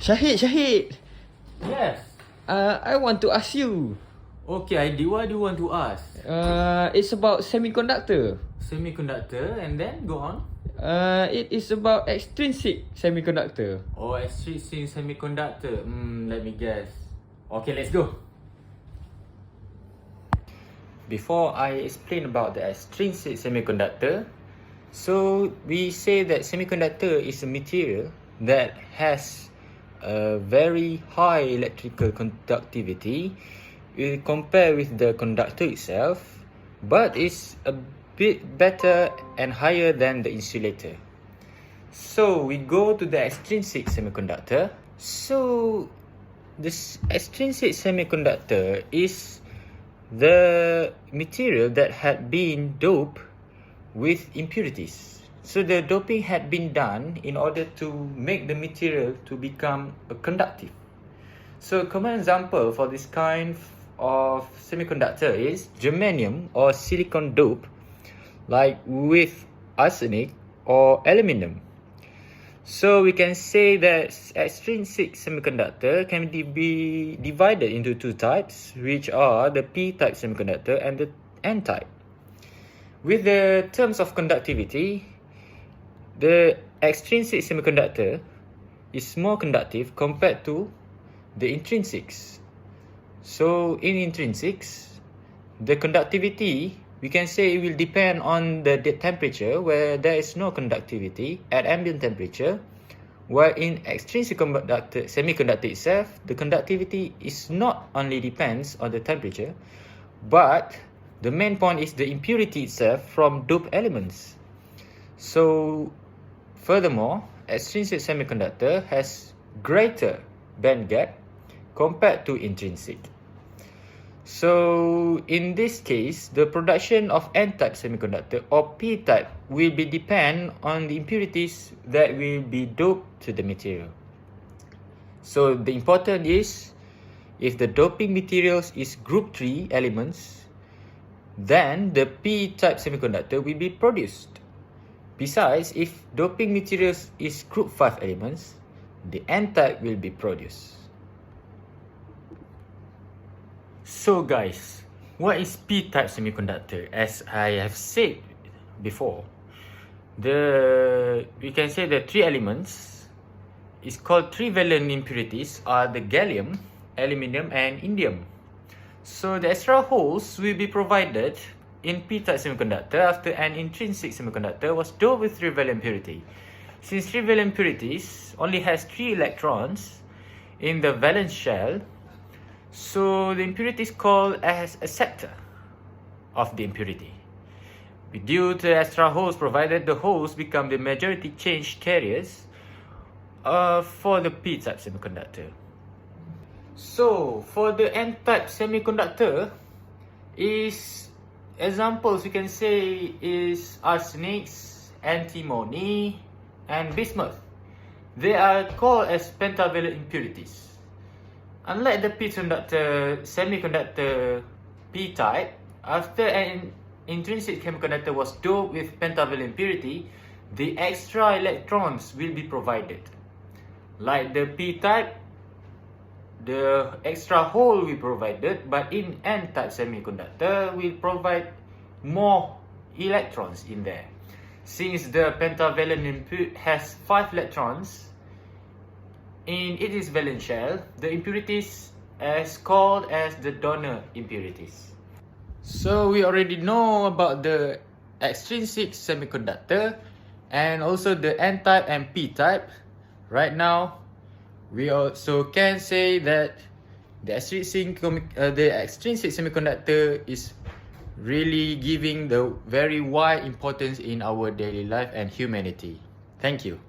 Syahid. Yes. I want to ask you. Okay, ID, what do you want to ask? It's about semiconductor. Semiconductor, and then go on. It is about extrinsic semiconductor. Oh, extrinsic semiconductor. Let me guess. Okay, let's go. Before I explain about the extrinsic semiconductor, so we say that semiconductor is a material that has a very high electrical conductivity compared with the conductor itself, but is a bit better and higher than the insulator. So we go to the extrinsic semiconductor. So this extrinsic semiconductor is the material that had been doped with impurities. So the doping had been done in order to make the material to become conductive. So a common example for this kind of semiconductor is germanium or silicon dope, like with arsenic or aluminum. So we can say that extrinsic semiconductor can be divided into two types, which are the p-type semiconductor and the n-type. With the terms of conductivity, the extrinsic semiconductor is more conductive compared to the intrinsics. So in intrinsics, the conductivity, we can say it will depend on the temperature, where there is no conductivity at ambient temperature, while in extrinsic semiconductor itself, the conductivity is not only depends on the temperature, but the main point is the impurity itself from doped elements. So furthermore, extrinsic semiconductor has greater band gap compared to intrinsic. So in this case, the production of n-type semiconductor or p-type will be depend on the impurities that will be doped to the material. So the important is, if the doping materials is group 3 elements, then the p-type semiconductor will be produced. Besides, if doping materials is group 5 elements, the n-type will be produced. So guys, what is p-type semiconductor? As I have said before, we can say the 3 elements is called trivalent impurities are the gallium, aluminum and indium. So the extra holes will be provided in p-type semiconductor after an intrinsic semiconductor was doped with trivalent impurity. Since trivalent impurities only has 3 electrons in the valence shell, so the impurity is called as acceptor of the impurity. Due to extra holes provided, the holes become the majority change carriers for the p-type semiconductor. So for the n-type semiconductor, is examples we can say is arsenics, antimony and bismuth. They are called as pentavalent impurities. Unlike the semiconductor p-type, after an intrinsic semiconductor was doped with pentavalent impurity, the extra electrons will be provided. Like the p-type, the extra hole will be provided, but in n-type semiconductor will provide more electrons in there. Since the pentavalent has 5 electrons in its valence shell, the impurities is called as the donor impurities. So we already know about the extrinsic semiconductor and also the n-type and p-type. Right now, we also can say that the extrinsic semiconductor is really giving the very wide importance in our daily life and humanity. Thank you.